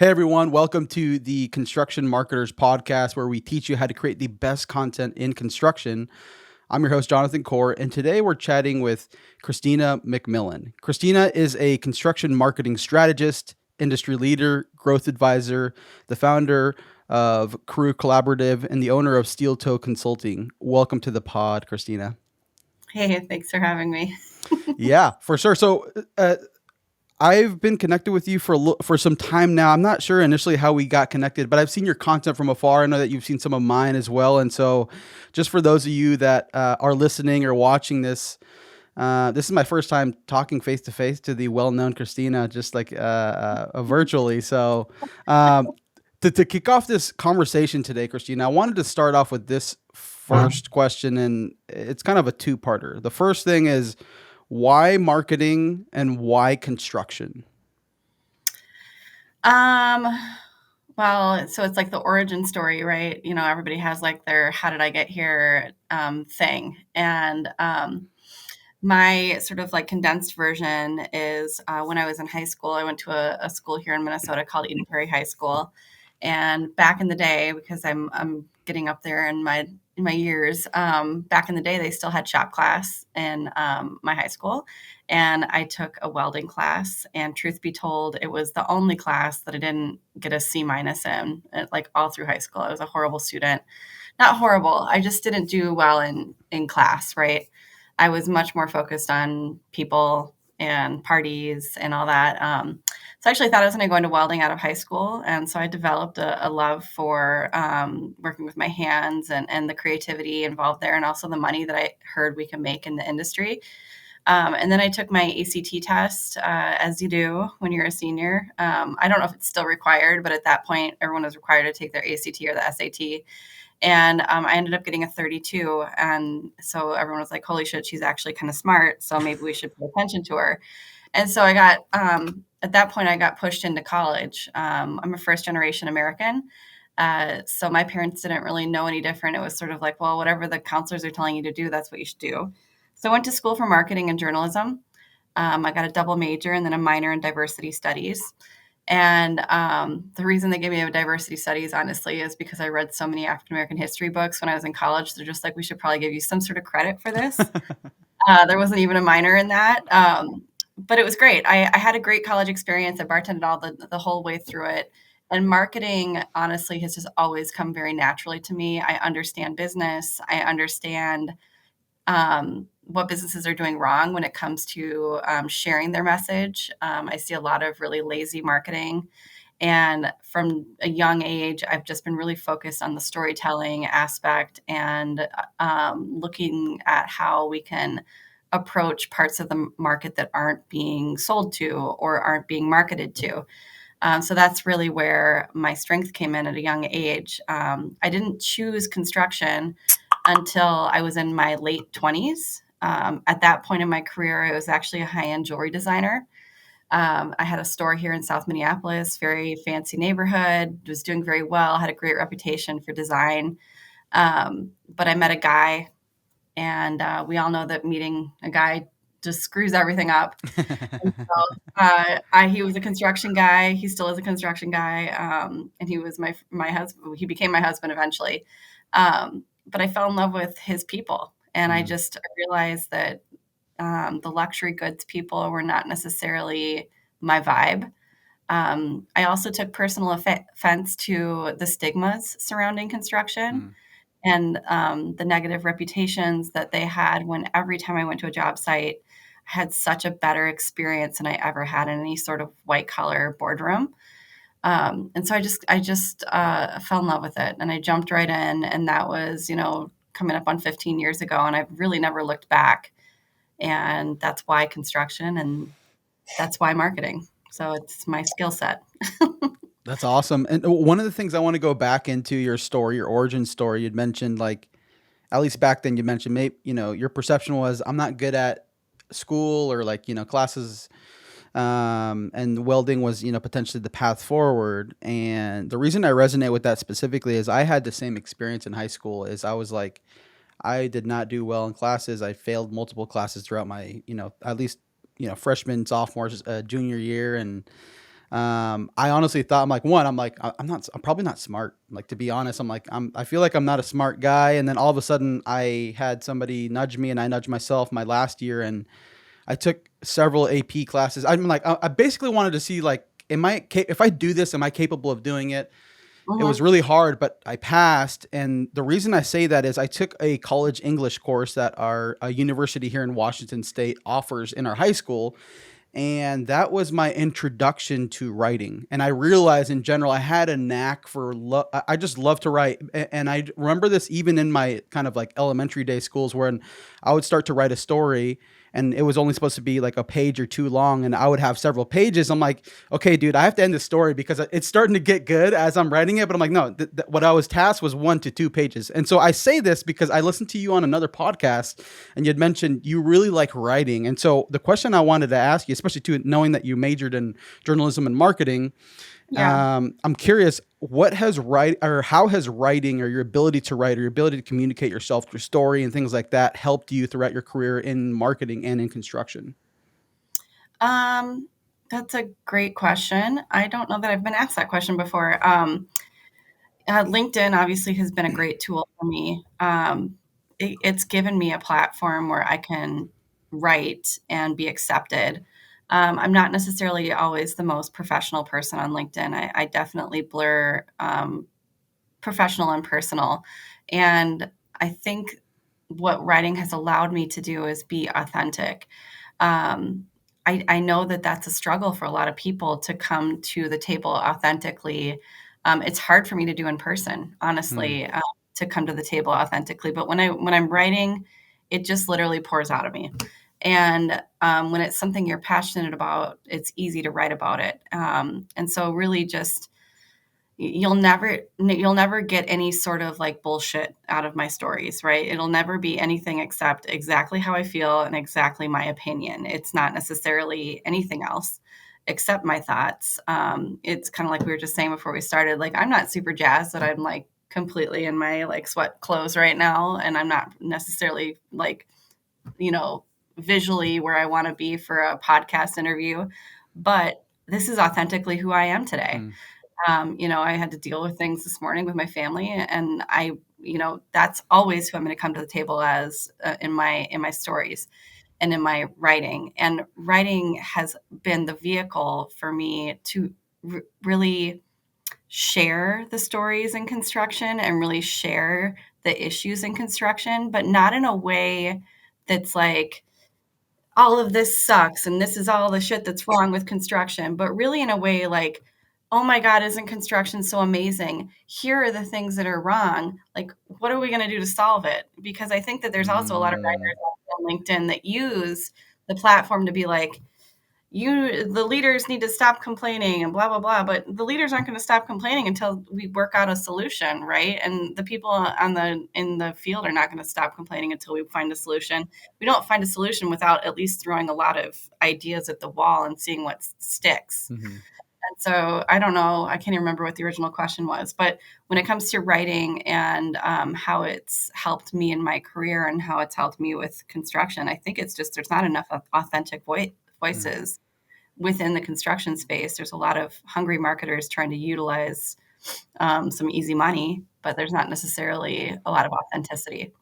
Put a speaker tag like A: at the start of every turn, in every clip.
A: Hey everyone, welcome to the Construction Marketers Podcast, where we teach you how to create the best content in construction. I'm your host, Jonathan Core, and today we're chatting with Kristina McMillan. Kristina is a construction marketing strategist, industry leader, growth advisor, the founder of Crew Collaborative, and the owner of Steel Toe Consulting. Welcome to the pod, Kristina.
B: Hey, thanks for having me.
A: Yeah, for sure. I've been connected with you for some time now. I'm not sure initially how we got connected, but I've seen your content from afar. I know that you've seen some of mine as well. And so, just for those of you that are listening or watching this, this is my first time talking face to face to the well-known Kristina, just like virtually. Um, to kick off this conversation today, Kristina, I wanted to start off with this first question, and it's kind of a two-parter. The first thing is, why marketing and why construction?
B: Um, so it's like the origin story, right? Everybody has like their "how did I get here" thing, and my sort of like condensed version is when I was in high school, I went to a school here in Minnesota called Eden Prairie High School, and back in the day, because I'm getting up there in my years, back in the day, they still had shop class in my high school, and I took a welding class. And truth be told, it was the only class that I didn't get a C minus in, like all through high school. I was a horrible student. Not horrible. I just didn't do well in class, right? I was much more focused on people and parties and all that. So I actually thought I was going to go into welding out of high school. And so I developed a love for working with my hands and the creativity involved there, and also the money that I heard we can make in the industry. And then I took my ACT test, as you do when you're a senior. I don't know if it's still required, but at that point, everyone was required to take their ACT or the SAT. And I ended up getting a 32. And so everyone was like, holy shit, she's actually kind of smart. So maybe we should pay attention to her. And so at that point, I got pushed into college. I'm a first generation American. So my parents didn't really know any different. It was sort of like, well, whatever the counselors are telling you to do, that's what you should do. So I went to school for marketing and journalism. I got a double major and then a minor in diversity studies. And the reason they gave me a diversity studies, honestly, is because I read so many African American history books when I was in college. They're just like, we should probably give you some sort of credit for this. There wasn't even a minor in that. But it was great. I had a great college experience. I bartended the whole way through it. And marketing, honestly, has just always come very naturally to me. I understand business. I understand what businesses are doing wrong when it comes to sharing their message. I see a lot of really lazy marketing. And from a young age, I've just been really focused on the storytelling aspect and looking at how we can approach parts of the market that aren't being sold to or aren't being marketed to. So that's really where my strength came in at a young age. I didn't choose construction until I was in my late 20s. At that point in my career, I was actually a high-end jewelry designer. I had a store here in South Minneapolis, very fancy neighborhood, was doing very well, had a great reputation for design. But I met a guy, and we all know that meeting a guy just screws everything up. And so, he was a construction guy. He still is a construction guy, and he was my husband. He became my husband eventually. But I fell in love with his people, and I realized that the luxury goods people were not necessarily my vibe. I also took personal offense to the stigmas surrounding construction
A: Mm.
B: and the negative reputations that they had when every time I went to a job site, I had such a better experience than I ever had in any sort of white collar boardroom. And so I just fell in love with it, and I jumped right in, and that was coming up on 15 years ago, and I've really never looked back. And that's why construction, and that's why marketing. So it's my skill set.
A: That's awesome. And one of the things I want to go back into your story, your origin story, you'd mentioned like, at least back then you mentioned maybe, your perception was I'm not good at school or like, classes. And welding was, potentially the path forward. And the reason I resonate with that specifically is I had the same experience in high school is I was like, I did not do well in classes. I failed multiple classes throughout my, at least, freshman, sophomore, junior year. And I honestly thought, I'm like, one, I'm probably not smart. Like, to be honest, I feel like I'm not a smart guy. And then all of a sudden I had somebody nudge me and I nudged myself my last year, and I took several AP classes. I'm like, I basically wanted to see, like, if I do this, am I capable of doing it? It was
B: Mhm.
A: really hard, but I passed. And the reason I say that is I took a college English course that our a university here in Washington State offers in our high school, and that was my introduction to writing. And I realized in general I had a knack for I just love to write. And I remember this even in my kind of like elementary day schools, where I would start to write a story and it was only supposed to be like a page or two long, and I would have several pages. I'm like, okay, dude, I have to end the story because it's starting to get good as I'm writing it. But I'm like, no, what I was tasked was 1 to 2 pages. And so I say this because I listened to you on another podcast, and you had mentioned you really like writing. And so the question I wanted to ask you, especially too, knowing that you majored in journalism and marketing,
B: Yeah.
A: I'm curious, how has writing, or your ability to write, or your ability to communicate yourself through story and things like that, helped you throughout your career in marketing and in construction?
B: Um, that's a great question. I don't know that I've been asked that question before. LinkedIn obviously has been a great tool for me. It's given me a platform where I can write and be accepted. I'm not necessarily always the most professional person on LinkedIn. I definitely blur professional and personal. And I think what writing has allowed me to do is be authentic. Um, I know that that's a struggle for a lot of people to come to the table authentically. It's hard for me to do in person,
A: Hmm.
B: honestly, to come to the table authentically. But when I'm writing, it just literally pours out of me. And when it's something you're passionate about, it's easy to write about it. And so, really, just you'll never get any sort of like bullshit out of my stories, right? It'll never be anything except exactly how I feel and exactly my opinion. It's not necessarily anything else except my thoughts. It's kind of like we were just saying before we started, like I'm not super jazzed that I'm like completely in my like sweat clothes right now, and I'm not necessarily like, you know, visually where I want to be for a podcast interview, but this is authentically who I am today.
A: Hmm.
B: I had to deal with things this morning with my family, and that's always who I'm going to come to the table as, in my stories and in my writing. And writing has been the vehicle for me to really share the stories in construction and really share the issues in construction, but not in a way that's like, all of this sucks and this is all the shit that's wrong with construction, but really in a way like, oh my God, isn't construction so amazing? Here are the things that are wrong. Like, what are we going to do to solve it? Because I think that there's also a lot of
A: Mm.
B: writers on LinkedIn that use the platform to be like, the leaders need to stop complaining and blah blah blah, but the leaders aren't going to stop complaining until we work out a solution, right? And the people on the in the field are not going to stop complaining until we find a solution. We don't find a solution without at least throwing a lot of ideas at the wall and seeing what sticks.
A: Hmm.
B: And so I don't know, I can't even remember what the original question was, but when it comes to writing and how it's helped me in my career and how it's helped me with construction, I think it's just there's not enough authentic voices within the construction space. There's a lot of hungry marketers trying to utilize some easy money, but there's not necessarily a lot of authenticity.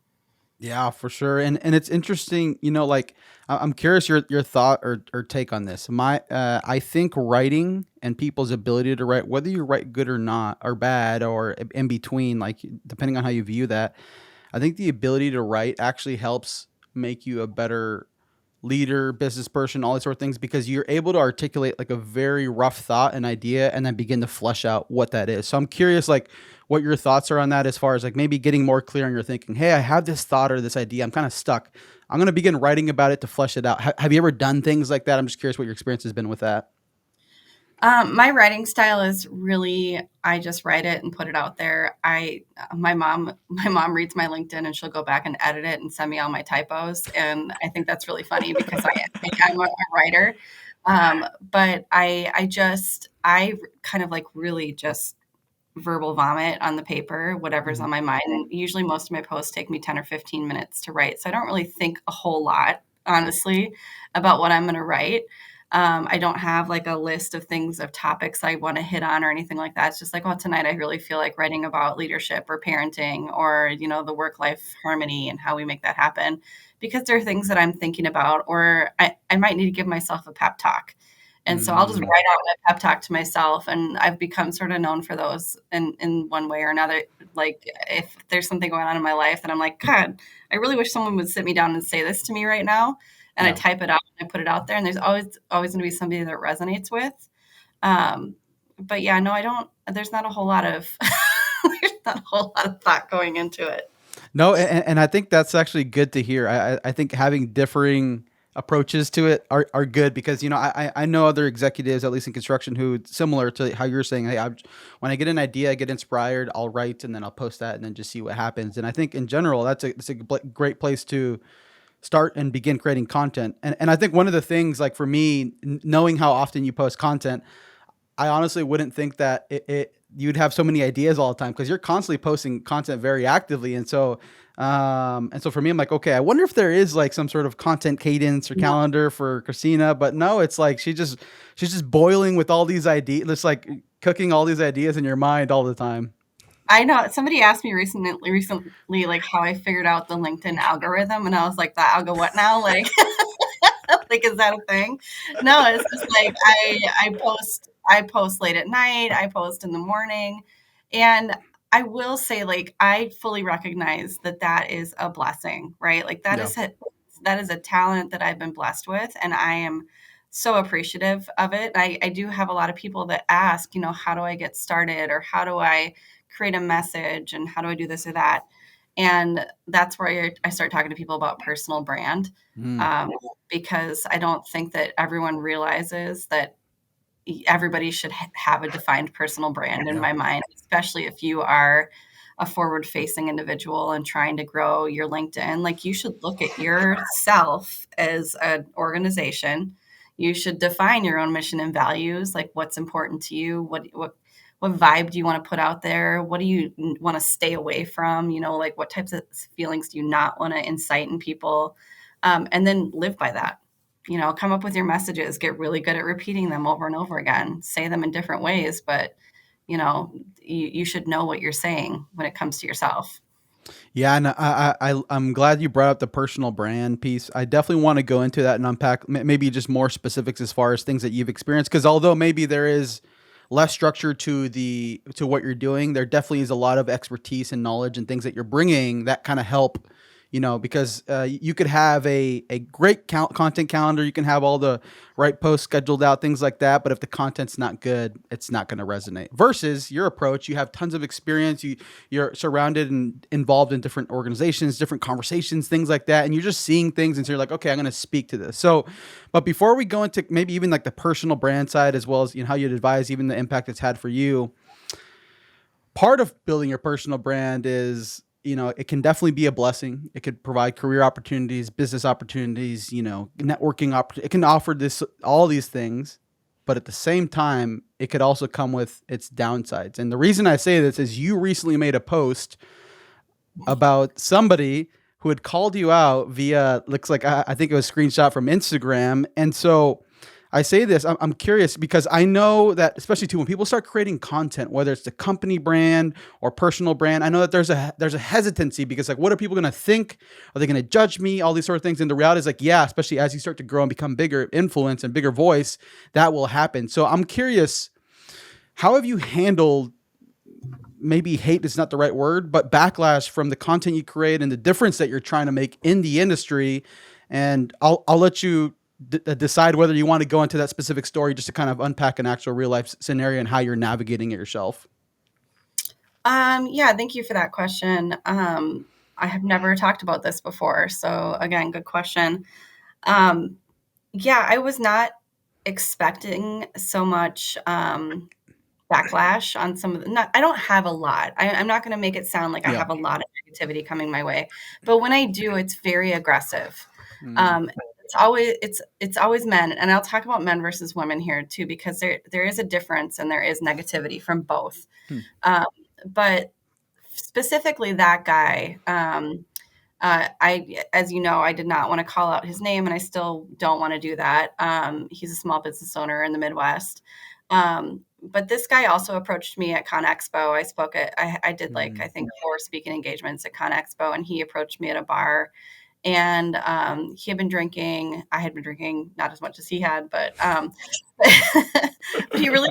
A: Yeah, for sure. And it's interesting, like, I'm curious your thought or take on this. I think writing and people's ability to write, whether you write good or not, or bad, or in between, like depending on how you view that, I think the ability to write actually helps make you a better leader, business person, all these sort of things, because you're able to articulate like a very rough thought and idea and then begin to flesh out what that is. So I'm curious, like, what your thoughts are on that, as far as like maybe getting more clear on your thinking. Hey, I have this thought or this idea. I'm kind of stuck. I'm going to begin writing about it to flesh it out. Have you ever done things like that? I'm just curious what your experience has been with that.
B: My writing style is really, I just write it and put it out there. My mom reads my LinkedIn and she'll go back and edit it and send me all my typos. And I think that's really funny because I think I'm a writer. But I kind of like really just verbal vomit on the paper, whatever's
A: Mhm.
B: on my mind. And usually most of my posts take me 10 or 15 minutes to write. So I don't really think a whole lot, honestly, about what I'm going to write. I don't have like a list of things of topics I want to hit on or anything like that. It's just like, oh, tonight I really feel like writing about leadership or parenting or, the work-life harmony and how we make that happen. Because there are things that I'm thinking about, or I might need to give myself a pep talk. And so I'll just
A: Mm,
B: write out my pep talk to myself. And I've become sort of known for those in one way or another. Like if there's something going on in my life that I'm like, God, I really wish someone would sit me down and say this to me right now. And I
A: yeah.
B: type it out and I put it out there. And there's always going to be somebody that resonates with. Um, but yeah, no, I don't, there's not a whole lot of, there's not a whole lot of thought going into it.
A: No, and I think that's actually good to hear. I think having differing approaches to it are good because I know other executives, at least in construction, who similar to how you're saying, hey, when I get an idea, I get inspired, I'll write and then I'll post that and then just see what happens. And I think in general, it's a great place to start and begin creating content. And I think one of the things, like for me, knowing how often you post content, I honestly wouldn't think that you'd have so many ideas all the time because you're constantly posting content very actively. And so for me, I'm like, okay, I wonder if there is like some sort of content cadence or
B: No,
A: calendar for Christina, but no, it's like she's just boiling with all these ideas, just like cooking all these ideas in your mind all the time.
B: I know somebody asked me recently, like how I figured out the LinkedIn algorithm. And I was like, the algo what now? Like, like, is that a thing? No, it's just like I post late at night, I post in the morning. And I will say, like, I fully recognize that that is a blessing, right? Like
A: Yeah.
B: that is a talent that I've been blessed with, and I am so appreciative of it. I do have a lot of people that ask, how do I get started, or how do I create a message, and how do I do this or that? And that's where I start talking to people about personal brand,
A: Mm.
B: um, because I don't think that everyone realizes that everybody should have a defined personal brand in
A: Yeah.
B: my mind, especially if you are a forward facing individual and trying to grow your LinkedIn. Like, you should look at yourself as an organization. You should define your own mission and values, like what's important to you, what vibe do you want to put out there? What do you want to stay away from? Like, what types of feelings do you not want to incite in people? And then live by that. Come up with your messages, get really good at repeating them over and over again, say them in different ways, but you should know what you're saying when it comes to yourself.
A: Yeah, and I'm glad you brought up the personal brand piece. I definitely want to go into that and unpack maybe just more specifics as far as things that you've experienced. Because although maybe there is less structure to what you're doing, there definitely is a lot of expertise and knowledge and things that you're bringing that kind of help. Because you could have a great content calendar, you can have all the right posts scheduled out, things like that. But if the content's not good, it's not going to resonate. Versus your approach, you have tons of experience. You're surrounded and involved in different organizations, different conversations, things like that. And you're just seeing things. And so you're like, okay, I'm going to speak to this. So, but before we go into maybe even like the personal brand side, as well as, how you'd advise even the impact it's had for you, part of building your personal brand is, it can definitely be a blessing. It could provide career opportunities, business opportunities, networking it can offer all these things, but at the same time, it could also come with its downsides. And the reason I say this is you recently made a post about somebody who had called you out via, looks like, I think it was a screenshot from Instagram. And so I say this, I'm curious because I know that, especially too, when people start creating content, whether it's the company brand or personal brand, I know that there's a hesitancy because, like, what are people going to think? Are they going to judge me? All these sort of things. And the reality is, like, yeah, especially as you start to grow and become bigger influence and bigger voice, that will happen. So I'm curious, how have you handled, maybe hate is not the right word, but backlash from the content you create and the difference that you're trying to make in the industry? And I'll let you decide whether you want to go into that specific story just to kind of unpack an actual real life scenario and how you're navigating it yourself.
B: Yeah, thank you for that question. I have never talked about this before. So again, good question. Um, yeah, I was not expecting so much backlash on some of the, not, I don't have a lot. I'm not going to make it sound like I
A: Yeah.
B: have a lot of negativity coming my way, but when I do, it's very aggressive.
A: Mm.
B: It's always men, and I'll talk about men versus women here too, because there is a difference and there is negativity from both.
A: Hmm.
B: Um, but specifically that guy, As you know, I did not want to call out his name, and I still don't want to do that. He's a small business owner in the Midwest. But this guy also approached me at Con Expo. I did like,
A: Mm,
B: I think, 4 speaking engagements at Con Expo, and he approached me at a bar. And he had been drinking. I had been drinking, not as much as he had, but he really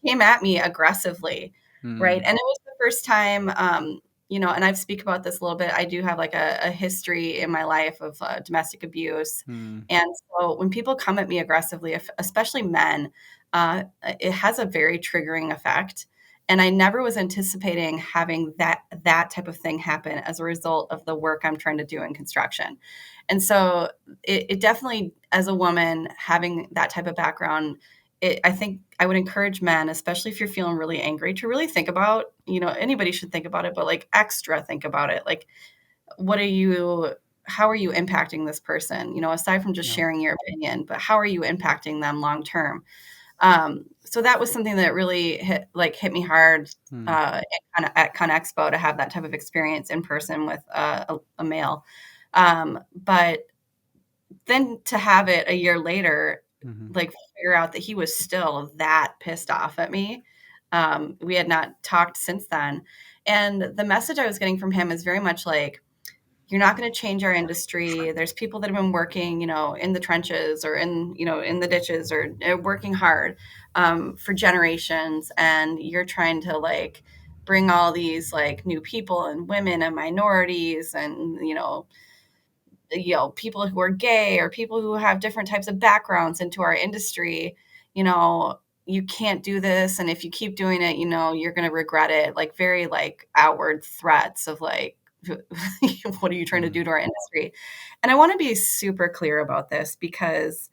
B: came at me aggressively, right?
A: mm,
B: And it was the first time, and I've speak about this a little bit. I do have like a history in my life of domestic abuse,
A: mm,
B: and so when people come at me aggressively, especially men, it has a very triggering effect. And I never was anticipating having that type of thing happen as a result of the work I'm trying to do in construction. And so it definitely, as a woman, having that type of background, I think I would encourage men, especially if you're feeling really angry, to really think about, anybody should think about it, but like extra think about it. Like, what are you, how are you impacting this person? Aside from just
A: yeah.
B: sharing your opinion, but how are you impacting them long term? So that was something that really hit me hard
A: Mm,
B: at ConExpo, to have that type of experience in person with a male. But then to have it a year later,
A: mhm,
B: like, figure out that he was still that pissed off at me. We had not talked since then. And the message I was getting from him is very much like, you're not going to change our industry. There's people that have been working, in the trenches, or in the ditches, or working hard for generations. And you're trying to like bring all these like new people and women and minorities and, people who are gay or people who have different types of backgrounds into our industry. You can't do this, and if you keep doing it, you're going to regret it. Like, very like outward threats of like, what are you trying to
A: mm,
B: do to our industry? And I want to be super clear about this, because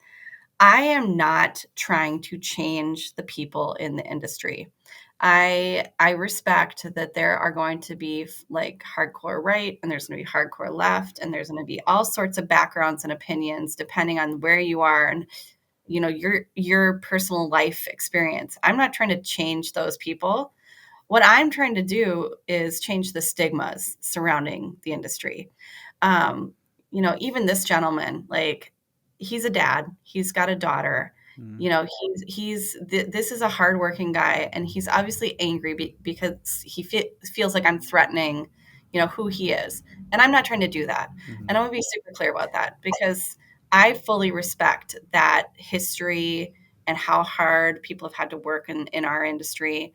B: I am not trying to change the people in the industry. I respect that there are going to be like hardcore right, and there's going to be hardcore left, and there's going to be all sorts of backgrounds and opinions depending on where you are, and your personal life experience. I'm not trying to change those people. What I'm trying to do is change the stigmas surrounding the industry. Um, Even this gentleman, like, he's a dad, he's got a daughter.
A: mm,
B: This is a hardworking guy, and he's obviously angry because feels like I'm threatening, who he is. And I'm not trying to do that.
A: mhm,
B: And I want to be super clear about that, because I fully respect that history and how hard people have had to work in our industry,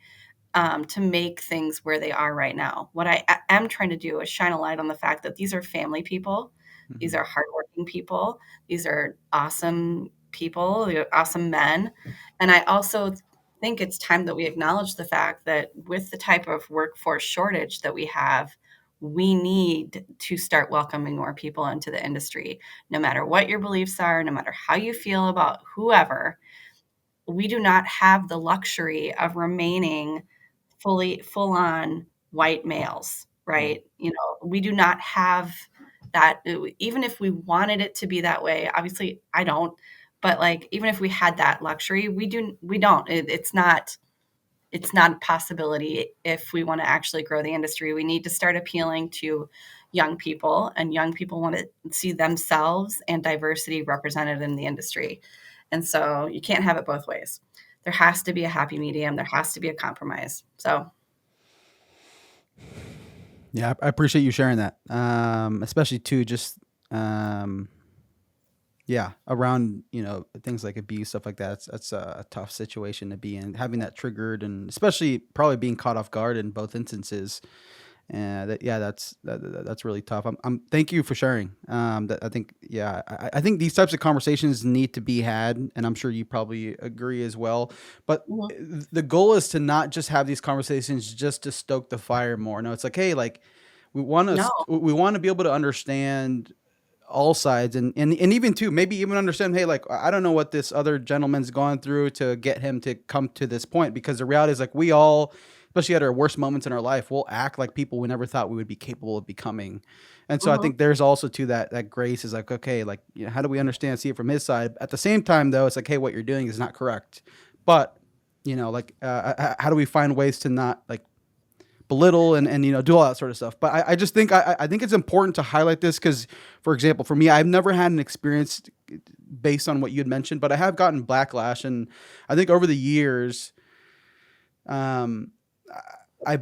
B: to make things where they are right now. What I am trying to do is shine a light on the fact that these are family people, these
A: mhm,
B: are hardworking people, these are awesome people, they're awesome men, and I also think it's time that we acknowledge the fact that with the type of workforce shortage that we have, we need to start welcoming more people into the industry. No matter what your beliefs are, no matter how you feel about whoever, we do not have the luxury of remaining full on white males,
A: mm,
B: right? We do not have that. Even if we wanted it to be that way, obviously I don't, but like, even if we had that luxury, we don't. It's not a possibility. If we want to actually grow the industry, we need to start appealing to young people, and young people want to see themselves and diversity represented in the industry. And so you can't have it both ways. There has to be a happy medium. There has to be a compromise. So,
A: yeah, I appreciate you sharing that. Especially too, just um, yeah, around things like abuse, stuff like that. That's a tough situation to be in. Having that triggered, and especially probably being caught off guard in both instances. And yeah, that's really tough. Thank you for sharing. That I think, yeah, I think these types of conversations need to be had, and I'm sure you probably agree as well. But
B: mhm.
A: the goal is to not just have these conversations just to stoke the fire more. No, it's like, hey, like
B: No.
A: we want to be able to understand all sides, and even too, maybe even understand, hey, like, I don't know what this other gentleman's gone through to get him to come to this point, because the reality is, like, we all, especially at our worst moments in our life, we'll act like people we never thought we would be capable of becoming. And so I
B: Mhm.
A: think there's also to that grace is like, okay, like, how do we understand, see it from his side? At the same time, though, it's like, hey, what you're doing is not correct. But like, how do we find ways to not like belittle and do all that sort of stuff. But I just think I think it's important to highlight this because, for example, for me, I've never had an experience based on what you had mentioned, but I have gotten backlash, and I think over the years, um, I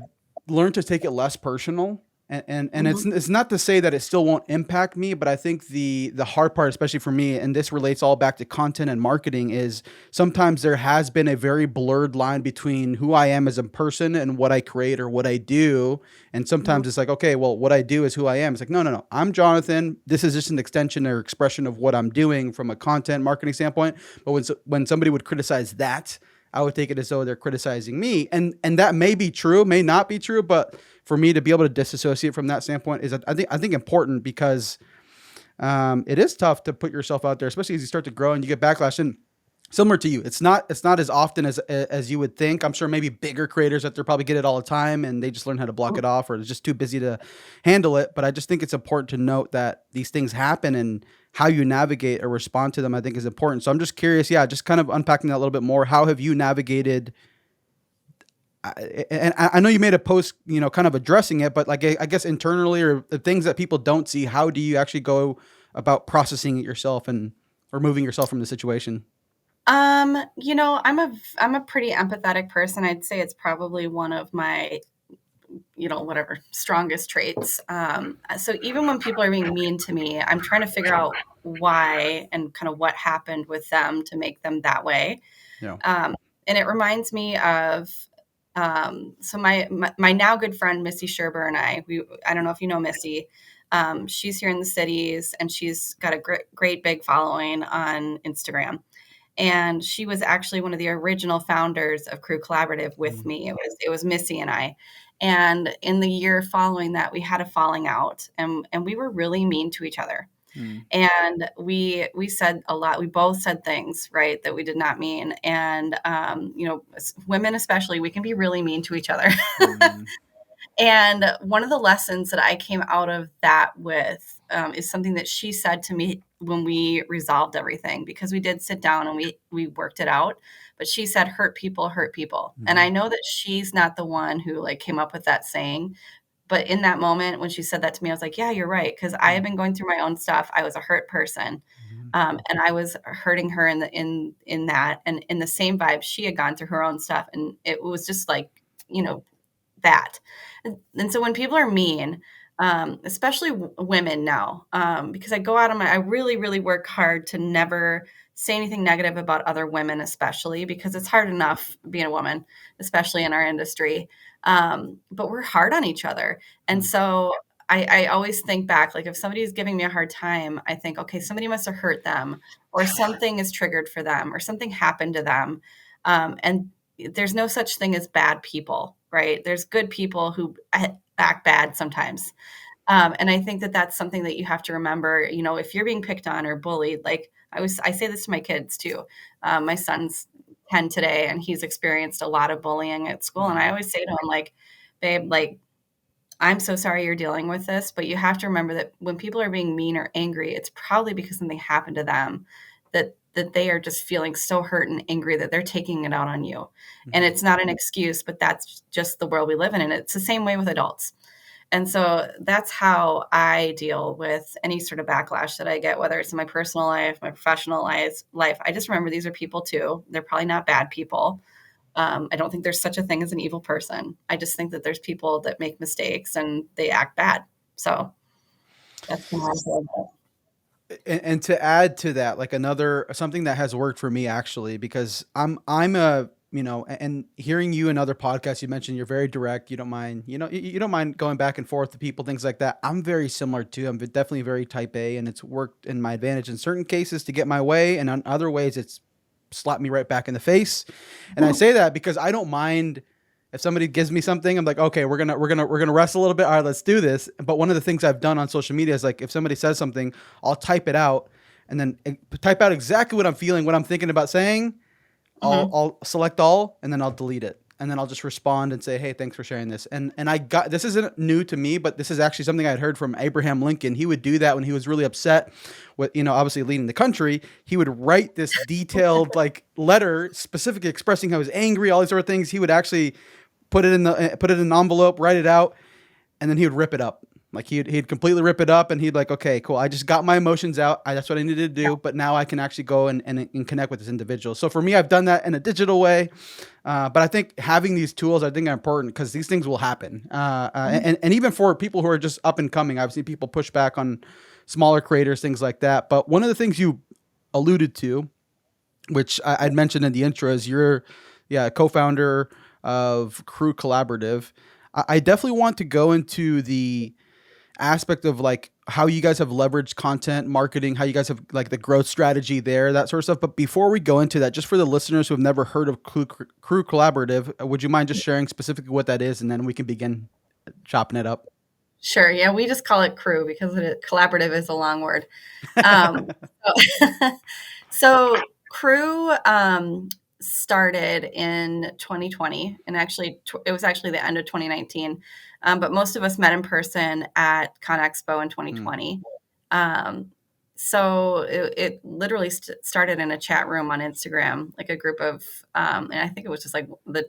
A: learned to take it less personal. And
B: Mhm.
A: it's not to say that it still won't impact me, but I think the hard part, especially for me, and this relates all back to content and marketing, is sometimes there has been a very blurred line between who I am as a person and what I create or what I do. And
B: Mhm.
A: sometimes it's like, okay, well, what I do is who I am. It's like, no, no, no, I'm Jonathan. This is just an extension or expression of what I'm doing from a content marketing standpoint. But when somebody would criticize that, I would take it as though they're criticizing me, and that may be true, may not be true, but for me to be able to disassociate from that standpoint is I think important because it is tough to put yourself out there, especially as you start to grow and you get backlash. And similar to you, it's not as often as you would think. I'm sure maybe bigger creators that they probably get it all the time and they just learn how to block it off or they're just too busy to handle it. But I just think it's important to note that these things happen and how you navigate or respond to them, I think is important. So I'm just curious, yeah, just kind of unpacking that a little bit more. How have you navigated and I know you made a post, kind of addressing it, but like I guess internally or the things that people don't see, how do you actually go about processing it yourself and removing yourself from the situation?
B: I'm a pretty empathetic person. I'd say it's probably one of my, whatever, strongest traits. So even when people are being mean to me, I'm trying to figure out why and kind of what happened with them to make them that way.
A: Yeah.
B: And it reminds me of so my now good friend Missy Sherber and I don't know if you know Missy. She's here in the cities and she's got a great big following on Instagram. And she was actually one of the original founders of Crew Collaborative with
A: Mm,
B: me. It was Missy and I. And in the year following that, we had a falling out, and we were really mean to each other.
A: mm,
B: And we said a lot. We both said things, right, that we did not mean. And women especially, we can be really mean to each other.
A: mm,
B: And one of the lessons that I came out of that with is something that she said to me when we resolved everything, because we did sit down and we worked it out. But she said, "Hurt people, hurt people." And
A: mhm,
B: I know that she's not the one who like came up with that saying, but in that moment when she said that to me, I was like, "Yeah, you're right," because I
A: mm,
B: had been going through my own stuff. I was a hurt person,
A: mhm,
B: and I was hurting her in that, and in the same vibe, she had gone through her own stuff, and it was just like, you know, that. And so when people are mean, especially women now, because I go out on I really, really work hard to never say anything negative about other women, especially because it's hard enough being a woman, especially in our industry. But we're hard on each other. And
A: mm,
B: so I always think back, like if somebody is giving me a hard time, I think, okay, somebody must have hurt them or something is triggered for them or something happened to them. And there's no such thing as bad people, right? There's good people who act bad sometimes. And I think that that's something that you have to remember, if you're being picked on or bullied, like I say this to my kids too. My son's 10 today and he's experienced a lot of bullying at school. And I
A: mm,
B: always say to him, like, babe, like, I'm so sorry you're dealing with this, but you have to remember that when people are being mean or angry, it's probably because something happened to them that they are just feeling so hurt and angry that they're taking it out on you. And
A: mhm.
B: it's not an excuse, but that's just the world we live in. And it's the same way with adults. And so that's how I deal with any sort of backlash that I get, whether it's in my personal life, my professional life. I just remember these are people too. They're probably not bad people. I don't think there's such a thing as an evil person. I just think that there's people that make mistakes and they act bad. So that's kind of how I feel about
A: And to add to that, like another something that has worked for me actually, because I'm a and hearing you in other podcasts, you mentioned you're very direct. You don't mind, you don't mind going back and forth to people, things like that. I'm very similar too. I'm definitely very type A, and it's worked in my advantage in certain cases to get my way, and on other ways, it's slapped me right back in the face. And I
B: it.
A: say that because I don't mind if somebody gives me something. I'm like, okay, we're gonna wrestle a little bit. All right, let's do this. But one of the things I've done on social media is like if somebody says something, I'll type it out and then type out exactly what I'm feeling, what I'm thinking about saying. I'll
B: Mhm.
A: I'll select all and then I'll delete it. And then I'll just respond and say, "Hey, thanks for sharing this." And I got this isn't new to me, but this is actually something I had heard from Abraham Lincoln. He would do that when he was really upset with, obviously leading the country. He would write this detailed like letter specifically expressing how he was angry, all these sort of things. He would actually put it in an envelope, write it out, and then he would rip it up. Like he'd completely rip it up, and he'd like, okay, cool. I just got my emotions out. That's what I needed to
B: Yeah.
A: do. But now I can actually go and connect with this individual. So for me, I've done that in a digital way. But I think having these tools, I think, are important because these things will happen.
B: Mhm.
A: And even for people who are just up and coming, I've seen people push back on smaller creators, things like that. But one of the things you alluded to, which I'd mentioned in the intro, is you're, yeah, co-founder of Crew Collaborative. I definitely want to go into the aspect of like how you guys have leveraged content marketing, how you guys have like the growth strategy there, that sort of stuff. But before we go into that, just for the listeners who have never heard of Crew Collaborative, would you mind just sharing specifically what that is, and then we can begin chopping it up?
B: Sure. Yeah, we just call it crew because collaborative is a long word. Um, so, so crew started in 2020, and actually, it was actually the end of 2019. But most of us met in person at Con Expo in
A: Mm,
B: 2020. Um, so it literally started in a chat room on Instagram, like a group of, and I think it was just like the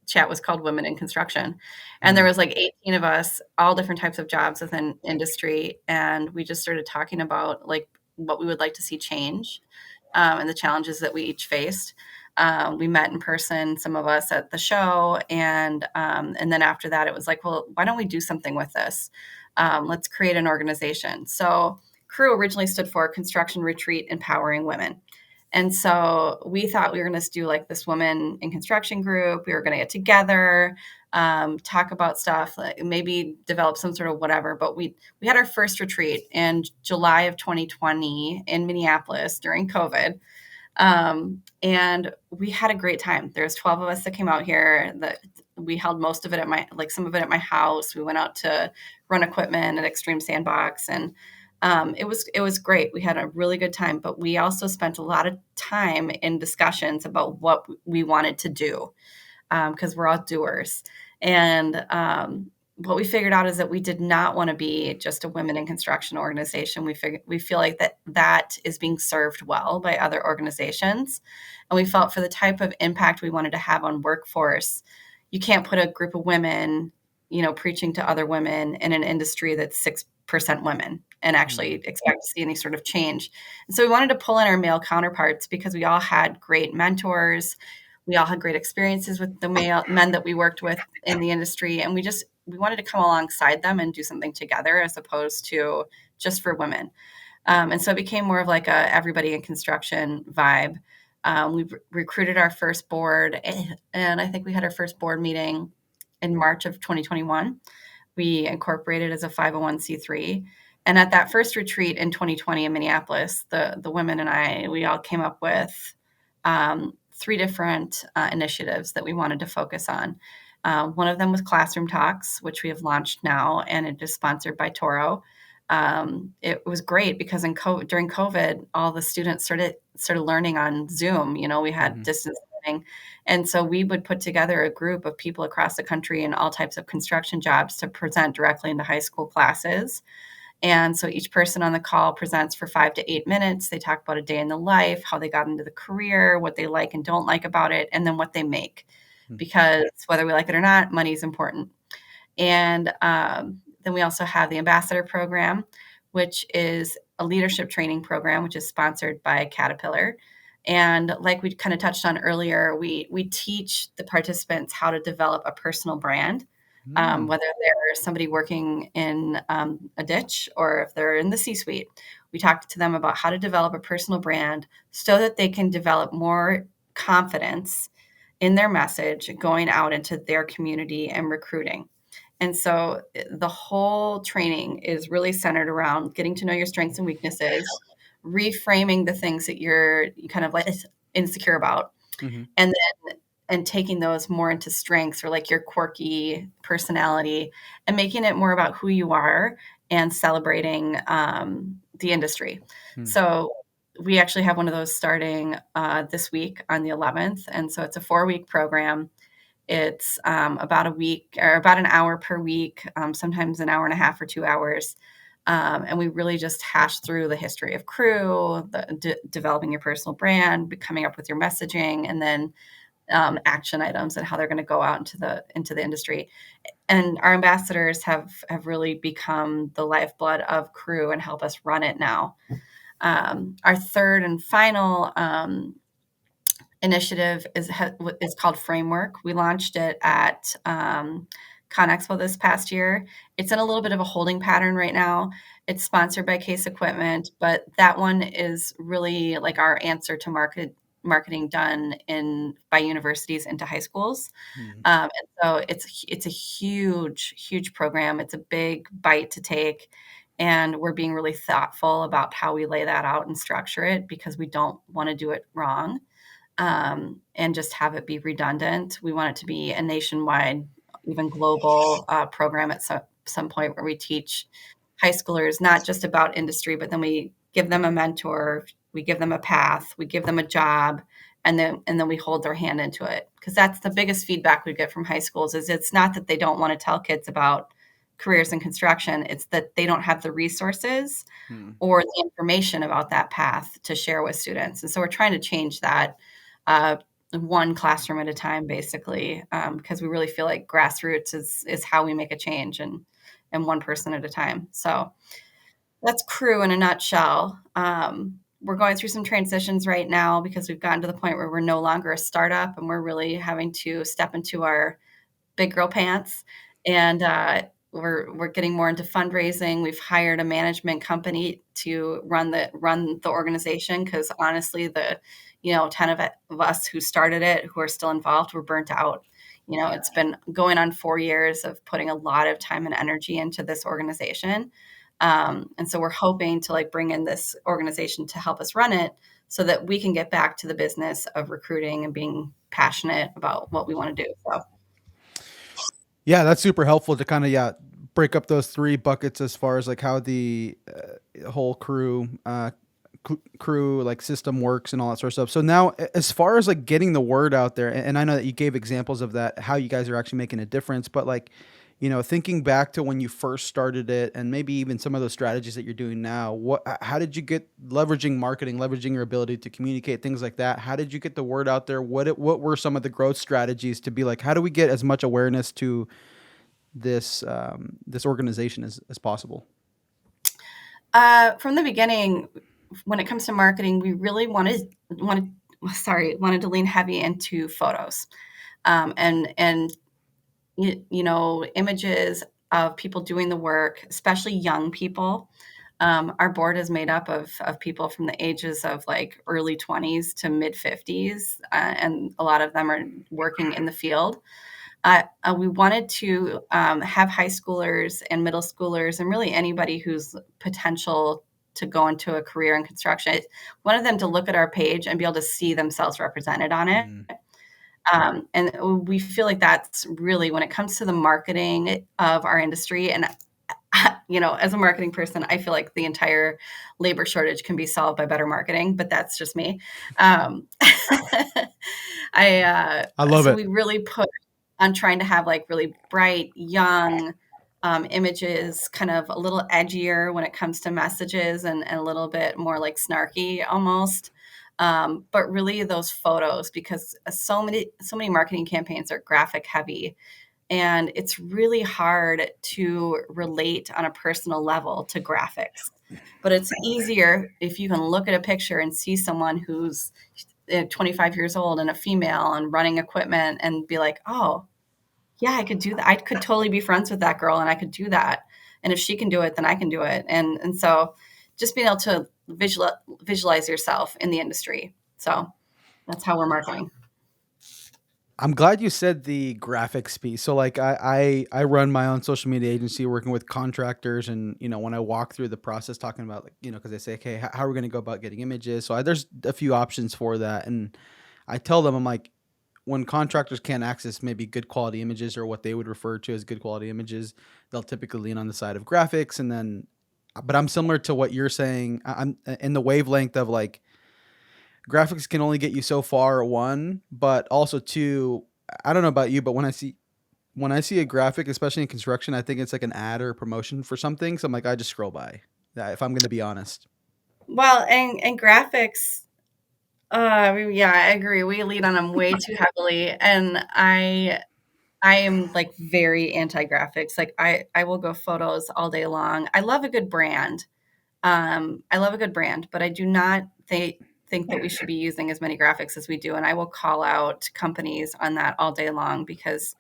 B: chat was called Women in Construction. And there
A: mm,
B: was like 18 of us, all different types of jobs within industry. And we just started talking about like what we would like to see change, and the challenges that we each faced. We met in person, some of us at the show. And then after that, it was like, well, why don't we do something with this? Let's create an organization. So Crew originally stood for Construction Retreat Empowering Women. And so we thought we were going to do like this woman in construction group. We were going to get together, talk about stuff, like maybe develop some sort of whatever. But we had our first retreat in July of 2020 in Minneapolis during COVID, and we had a great time. There's 12 of us that came out here. That we held most of it at some of it at my house. We went out to run equipment at Extreme Sandbox, and it was great. We had a really good time, but we also spent a lot of time in discussions about what we wanted to do, because we're all doers. And what we figured out is that we did not want to be just a women in construction organization. We feel like that is being served well by other organizations, and we felt for the type of impact we wanted to have on workforce, you can't put a group of women, preaching to other women in an industry that's 6% women and actually
A: mm,
B: expect to see any sort of change. And so we wanted to pull in our male counterparts because we all had great mentors. We all had great experiences with the male men that we worked with in the industry, and we wanted to come alongside them and do something together as opposed to just for women. And so it became more of like a everybody in construction vibe. We recruited our first board, and I think we had our first board meeting in March of 2021. We incorporated as a 501(c)(3). And at that first retreat in 2020 in Minneapolis, the women and we all came up with three different initiatives that we wanted to focus on. One of them was Classroom Talks, which we have launched now, and it is sponsored by Toro. It was great because during COVID, all the students started learning on Zoom. We had
A: mhm,
B: distance learning, and so we would put together a group of people across the country in all types of construction jobs to present directly into high school classes. And so each person on the call presents for 5 to 8 minutes. They talk about a day in the life, how they got into the career, what they like and don't like about it, and then what they make.
A: mm,
B: Because whether we like it or not, money is important. And then we also have the ambassador program, which is a leadership training program, which is sponsored by Caterpillar. And like we kind of touched on earlier, we teach the participants how to develop a personal brand,
A: mm,
B: whether they're somebody working in a ditch or if they're in the C-suite. We talk to them about how to develop a personal brand so that they can develop more confidence in their message going out into their community and recruiting. And so the whole training is really centered around getting to know your strengths and weaknesses, reframing the things that you're kind of like insecure about,
A: mhm,
B: and and taking those more into strengths or like your quirky personality and making it more about who you are and celebrating the industry.
A: mm,
B: So we actually have one of those starting this week on the 11th. And so it's a 4-week program. It's about a week or about an hour per week, sometimes an hour and a half or 2 hours. And we really just hash through the history of Crew, developing your personal brand, coming up with your messaging, and then action items and how they're going to go out into the industry. And our ambassadors have really become the lifeblood of Crew and help us run it now. Our third and final initiative is called Framework. We launched it at ConExpo this past year. It's in a little bit of a holding pattern right now. It's sponsored by Case Equipment, but that one is really like our answer to marketing done in by universities into high schools.
A: Hmm.
B: And so it's a huge program. It's a big bite to take, and we're being really thoughtful about how we lay that out and structure it because we don't want to do it wrong, and just have it be redundant. We want it to be a nationwide, even global program at some point where we teach high schoolers not just about industry, but then we give them a mentor, we give them a path, we give them a job, and then we hold their hand into it. Because that's the biggest feedback we get from high schools is it's not that they don't want to tell kids about careers in construction, it's that they don't have the resources
A: Hmm.
B: or the information about that path to share with students. And so we're trying to change that uh, one classroom at a time, basically, because we really feel like grassroots is how we make a change, and one person at a time. So that's Crew in a nutshell. We're going through some transitions right now because we've gotten to the point where we're no longer a startup and we're really having to step into our big girl pants, and we're getting more into fundraising. We've hired a management company to run the organization because honestly, the 10 of us who started it, who are still involved, we're burnt out. It's been going on 4 years of putting a lot of time and energy into this organization. And so we're hoping to like bring in this organization to help us run it so that we can get back to the business of recruiting and being passionate about what we want to do. So
A: Yeah, that's super helpful to kind of break up those three buckets as far as like how the whole crew like system works and all that sort of stuff. So now, as far as like getting the word out there, and I know that you gave examples of that, how you guys are actually making a difference, but like, thinking back to when you first started it, and maybe even some of those strategies that you're doing now, how did you get leveraging marketing, leveraging your ability to communicate, things like that? How did you get the word out there? What were some of the growth strategies to be like, how do we get as much awareness to this organization as possible?
B: from the beginning, when it comes to marketing, we really wanted to lean heavy into photos, and images of people doing the work, especially young people. Our board is made up of people from the ages of like early 20s to mid 50s, and a lot of them are working in the field. We wanted to have high schoolers and middle schoolers and really anybody who's potential to go into a career in construction. Wanted them to look at our page and be able to see themselves represented on it.
A: Mm.
B: And we feel like that's really when it comes to the marketing of our industry. And as a marketing person, I feel like the entire labor shortage can be solved by better marketing, but that's just me. Um,
A: I love
B: so
A: it.
B: we really put on trying to have like really bright, young images, kind of a little edgier when it comes to messages, and a little bit more like snarky almost. But really those photos, because so many marketing campaigns are graphic heavy, and it's really hard to relate on a personal level to graphics. But it's easier if you can look at a picture and see someone who's 25 years old and a female and running equipment and be like, oh, yeah, I could do that. I could totally be friends with that girl and I could do that. And if she can do it, then I can do it. And so just being able to visualize yourself in the industry. So that's how we're marketing.
A: I'm glad you said the graphics piece. So like I run my own social media agency working with contractors, and when I walk through the process talking about like because they say, okay, how are we going to go about getting images? So there's a few options for that, and I tell them, I'm like, when contractors can't access maybe good quality images or what they would refer to as good quality images, they'll typically lean on the side of graphics. And then but I'm similar to what you're saying. I'm in the wavelength of like graphics can only get you so far, one, but also two, I don't know about you, but when I see a graphic, especially in construction, I think it's like an ad or a promotion for something. So I'm like, I just scroll by. Yeah, if I'm going to be honest.
B: Well, and graphics, Yeah, I agree. We lean on them way too heavily, and I am like very anti-graphics. Like I will go photos all day long. I love a good brand. I love a good brand, but I do not think that we should be using as many graphics as we do. And I will call out companies on that all day long because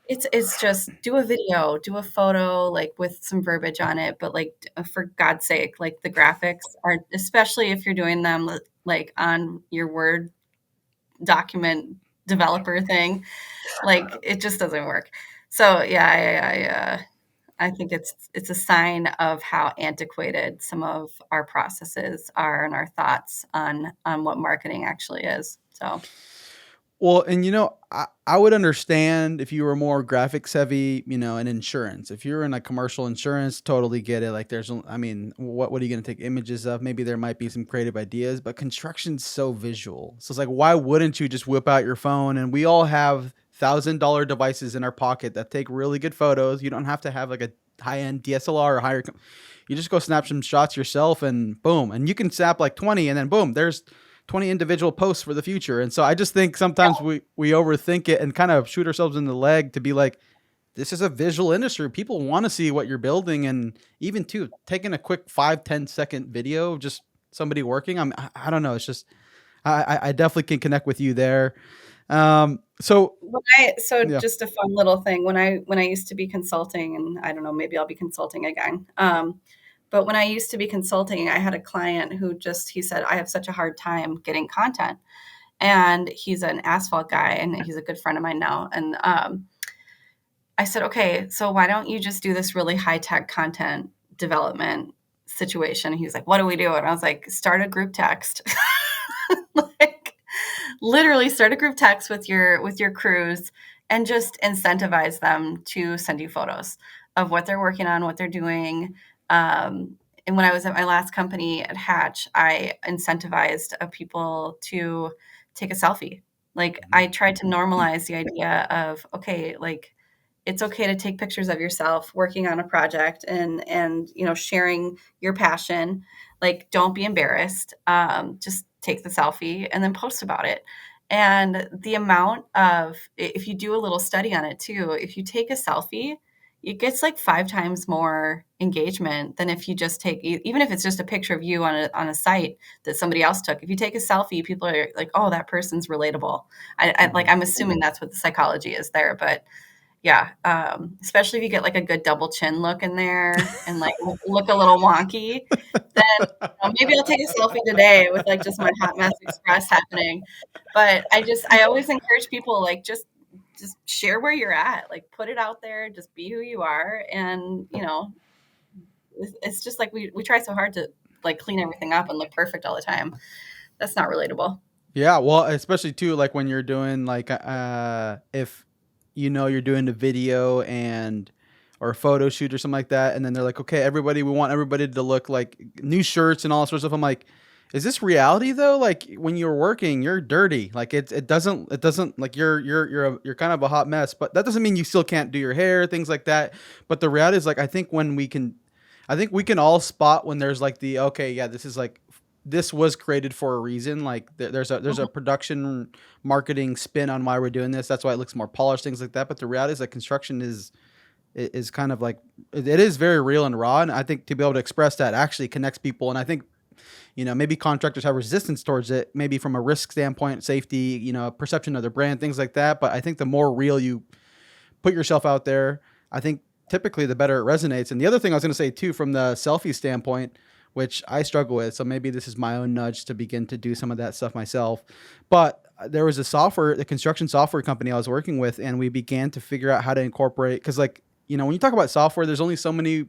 B: it's just do a video, do a photo like with some verbiage on it, but like for God's sake, like the graphics are, especially if you're doing them like on your Word document developer thing, like it just doesn't work. So yeah, I think it's a sign of how antiquated some of our processes are and our thoughts on what marketing actually is. So
A: Well, and I would understand if you were more graphics heavy, in insurance. If you're in a commercial insurance, totally get it. Like I mean, what are you going to take images of? Maybe there might be some creative ideas, but construction's so visual. So it's like, why wouldn't you just whip out your phone? And we all have $1,000 devices in our pocket that take really good photos. You don't have to have like a high end DSLR or higher. You just go snap some shots yourself and boom. And you can snap like 20 and then boom, there's 20 individual posts for the future. And so I just think sometimes we overthink it and kind of shoot ourselves in the leg to be like, this is a visual industry. People want to see what you're building. And even too, taking a quick 5-10 second video of just somebody working. I don't know. It's just, I definitely can connect with you there. So
B: so
A: yeah.
B: just a fun little thing when I used to be consulting, and I don't know, maybe I'll be consulting again. But when I used to be consulting, I had a client who he said, I have such a hard time getting content. And he's an asphalt guy and he's a good friend of mine now. And I said, okay, so why don't you just do this really high tech content development situation? And he was like, what do we do? And I was like, start a group text. Like literally start a group text with your crews and just incentivize them to send you photos of what they're working on, what they're doing. And when I was at my last company at Hatch, I incentivized people to take a selfie. Like I tried to normalize the idea of, okay, like it's okay to take pictures of yourself working on a project and sharing your passion. Like don't be embarrassed, just take the selfie and then post about it. And the amount of, if you do a little study on it too, if you take a selfie, it gets like 5 times more engagement than if you just take, even if it's just a picture of you on a site that somebody else took. If you take a selfie, people are like, oh, that person's relatable. Like
A: Mhm.
B: I'm assuming that's what the psychology is there. But yeah, especially if you get like a good double chin look in there and like look a little wonky, then maybe I'll take a selfie today with like just my hot mess express happening. But I always encourage people like just share where you're at, like put it out there, just be who you are, and it's just like we try so hard to like clean everything up and look perfect all the time. That's not relatable.
A: Yeah, well, especially too, like when you're doing like if you're doing a video and or a photo shoot or something like that, and then they're like, okay, everybody, we want everybody to look like new shirts and all sorts of stuff. I'm like, is this reality though? Like when you're working, you're dirty. Like it doesn't like you're kind of a hot mess, but that doesn't mean you still can't do your hair, things like that. But the reality is like I think we can all spot when there's like the okay, yeah, this is like this was created for a reason. Like there's a production marketing spin on why we're doing this. That's why it looks more polished, things like that. But the reality is that construction is kind of like it is very real and raw. And I think to be able to express that actually connects people. And I think maybe contractors have resistance towards it, maybe from a risk standpoint, safety, perception of their brand, things like that. But I think the more real you put yourself out there, I think typically the better it resonates. And the other thing I was going to say too, from the selfie standpoint, which I struggle with, so maybe this is my own nudge to begin to do some of that stuff myself. But there was the construction software company I was working with, and we began to figure out how to incorporate, because like, when you talk about software, there's only so many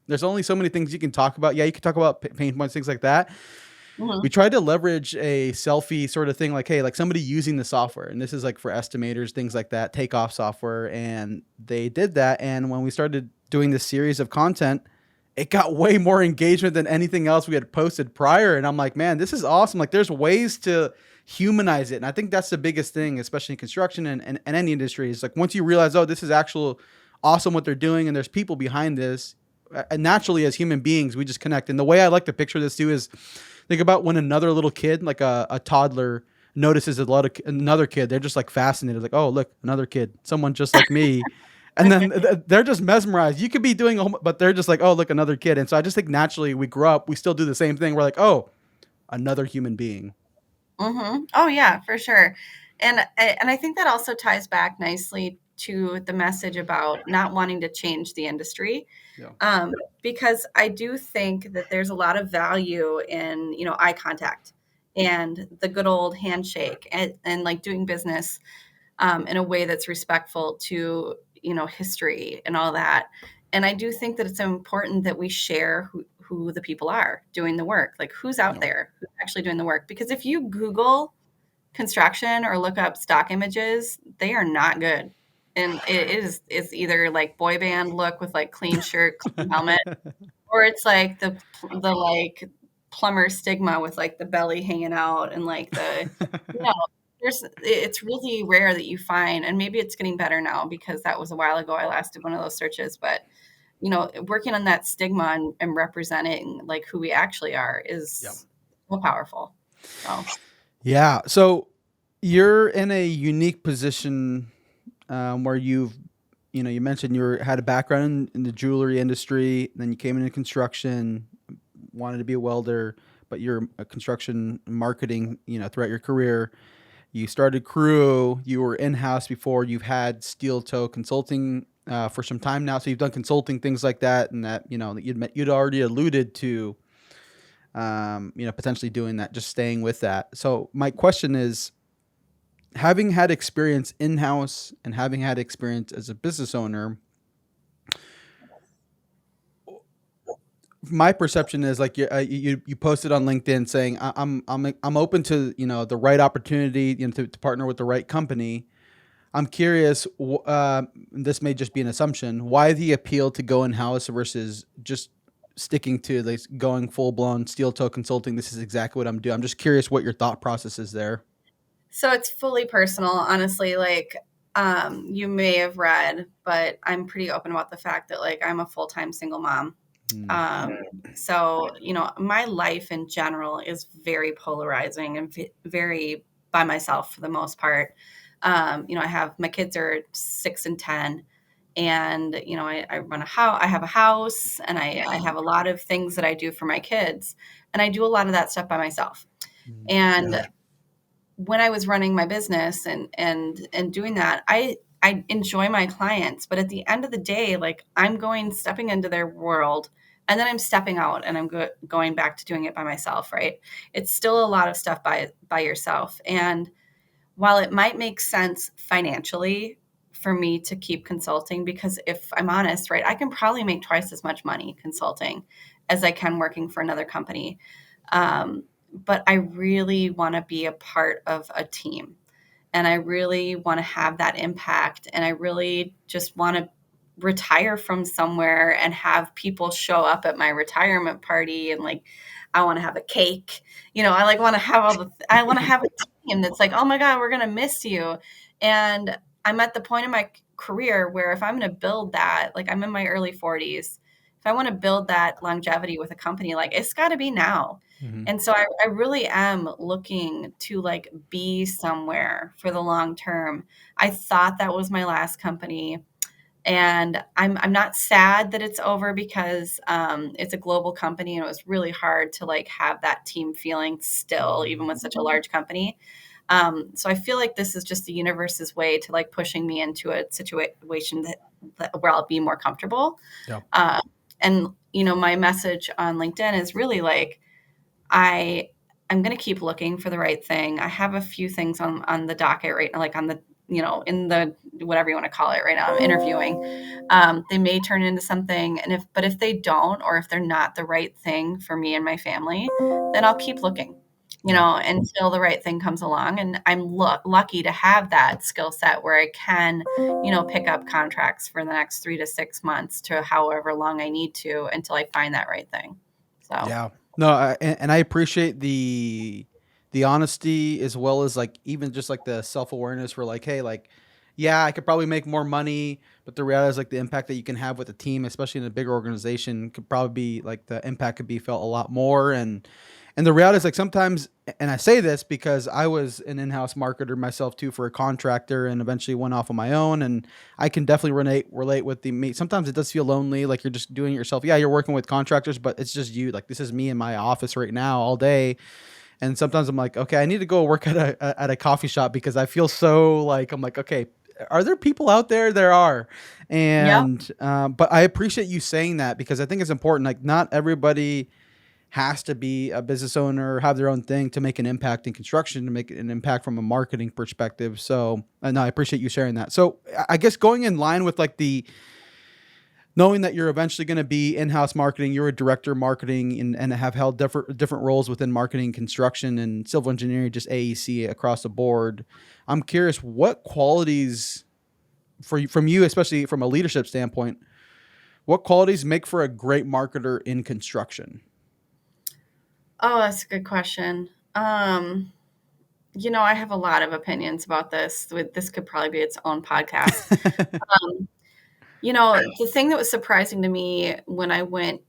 A: things you can talk about. Yeah, you can talk about pain points, things like that. We
B: Mhm.
A: tried to leverage a selfie sort of thing, like, hey, like somebody using the software, and this is like for estimators, things like that, takeoff software, and they did that. And when we started doing this series of content, it got way more engagement than anything else we had posted prior. And I'm like, man, this is awesome. Like, there's ways to humanize it, and I think that's the biggest thing, especially in construction and any industry. Is like once you realize, oh, this is actual awesome what they're doing, and there's people behind this. And naturally, as human beings, we just connect. And the way I like to picture this too is Think about when another little kid, like a toddler, notices another kid. They're just like fascinated, like, oh, look, another kid, someone just like me. And then they're just mesmerized. You could be doing, but they're just like, oh, look, another kid. And so I just think naturally we grow up, we still do the same thing. We're like, oh, another human being.
B: Oh yeah, for sure. And I think that also ties back nicely to the message about not wanting to change the industry.
A: Yeah.
B: Um, because I do think that there's a lot of value in, eye contact and the good old handshake and like doing business in a way that's respectful to, history and all that. And I do think that it's important that we share who the people are doing the work, like who's out
A: No.
B: there, who's actually doing the work. Because if you Google construction or look up stock images, they are not good. And it's either like boy band look with like clean shirt, clean helmet, or it's like the like plumber stigma with like the belly hanging out and like the you know it's really rare that you find, and maybe it's getting better now because that was a while ago I last did one of those searches, but working on that stigma and representing like who we actually are
A: Yeah.
B: is so powerful. So
A: Yeah. So you're in a unique position where you mentioned had a background in the jewelry industry, then you came into construction, wanted to be a welder, but you're a construction marketing, throughout your career. You started Crew, you were in house before, you've had steel toe consulting for some time now. So you've done consulting, things like that, and that, you'd already alluded to, potentially doing that, just staying with that. So my question is, having had experience in house and having had experience as a business owner, my perception is like you posted on LinkedIn saying I'm open to the right opportunity, to partner with the right company. I'm curious. This may just be an assumption. Why the appeal to go in house versus just sticking to like going full blown steel toe consulting? This is exactly what I'm doing. I'm just curious what your thought process is there.
B: so it's fully personal, honestly. Like you may have read, but I'm pretty open about the fact that like I'm a full-time single mom.
A: Hmm.
B: So, my life in general is very polarizing and very by myself for the most part. I have my kids are 6 and 10, and I run a house. I have a house, and I have a lot of things that I do for my kids, and I do a lot of that stuff by myself. And when I was running my business and doing that, I enjoy my clients, but at the end of the day, like I'm stepping into their world, and then I'm stepping out and I'm going back to doing it by myself, right? It's still a lot of stuff by yourself. And while it might make sense financially for me to keep consulting, because if I'm honest, right, I can probably make twice as much money consulting as I can working for another company. But I really want to be a part of a team, and I really want to have that impact. And I really just want to retire from somewhere and have people show up at my retirement party and like I want to have a cake. I like want to have I want to have a team that's like, "Oh my god, we're going to miss you." And I'm at the point in my career where if I'm going to build that, like I'm in my early 40s, if I want to build that longevity with a company, like it's got to be now.
A: Hmm.
B: And so I really am looking to like be somewhere for the long term. I thought that was my last company, and I'm not sad that it's over because it's a global company and it was really hard to like have that team feeling still, even with such a large company. So I feel like this is just the universe's way to like pushing me into a situation where I'll be more comfortable.
A: Yeah.
B: Uh, and my message on LinkedIn is really like I I'm going to keep looking for the right thing. I have a few things on the docket right now, like on the in the whatever you want to call it right now. I'm interviewing. They may turn into something, and if they don't, or if they're not the right thing for me and my family, then I'll keep looking.
A: Yeah.
B: Until the right thing comes along, and I'm lucky to have that skill set where I can, pick up contracts for the next 3 to 6 months to however long I need to until I find that right thing. So.
A: Yeah. No, and I appreciate the honesty, as well as like even just like the self awareness for like, hey, like, yeah, I could probably make more money, but the reality is like the impact that you can have with a team, especially in a bigger organization, could probably be like the impact could be felt a lot more. And the reality is like sometimes, and I say this because I was an in-house marketer myself too for a contractor, and eventually went off on my own. And I can definitely relate with sometimes it does feel lonely, like you're just doing it yourself. Yeah, you're working with contractors, but it's just you. Like this is me in my office right now all day. And sometimes I'm like, okay, I need to go work at a coffee shop because I feel so like I'm like, okay, are there people out there? There are,
B: Yep.
A: and but I appreciate you saying that because I think it's important. Like not everybody has to be a business owner, have their own thing to make an impact in construction, to make an impact from a marketing perspective. So, no, I appreciate you sharing that. So, I guess going in line with like the knowing that you're eventually going to be in-house marketing, you're a director of marketing and have held different roles within marketing, construction, and civil engineering, just AEC across the board. I'm curious, what qualities from you, especially from a leadership standpoint, what qualities make for a great marketer in construction?
B: Oh, that's a good question. I have a lot of opinions about this. This could probably be its own podcast. Um, the thing that was surprising to me when I went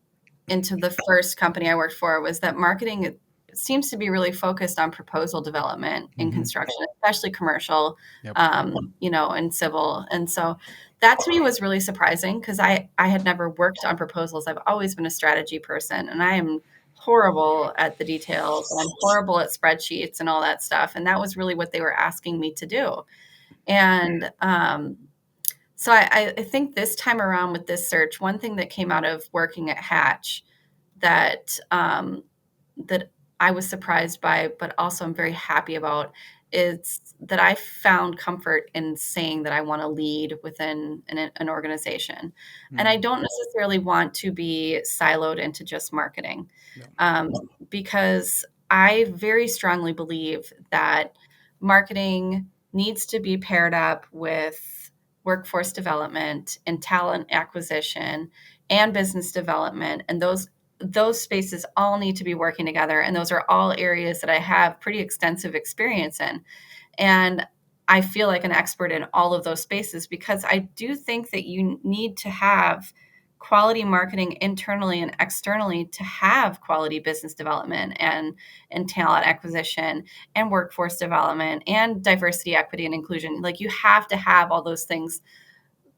B: into the first company I worked for was that marketing seems to be really focused on proposal development in
A: Hmm.
B: construction, especially commercial,
A: Yep.
B: and civil. And so that to me was really surprising because I had never worked on proposals. I've always been a strategy person, and I am horrible at the details, and I'm horrible at spreadsheets and all that stuff. And that was really what they were asking me to do. And so I think this time around with this search, one thing that came out of working at Hatch that that I was surprised by, but also I'm very happy about, is that I found comfort in saying that I want to lead within an organization, and I
A: Mm.
B: don't necessarily want to be siloed into just marketing,
A: Yep.
B: um, because I very strongly believe that marketing needs to be paired up with workforce development and talent acquisition and business development, and those spaces all need to be working together. And those are all areas that I have pretty extensive experience in. And I feel like an expert in all of those spaces because I do think that you need to have quality marketing internally and externally to have quality business development and talent acquisition and workforce development and diversity, equity, and inclusion. Like you have to have all those things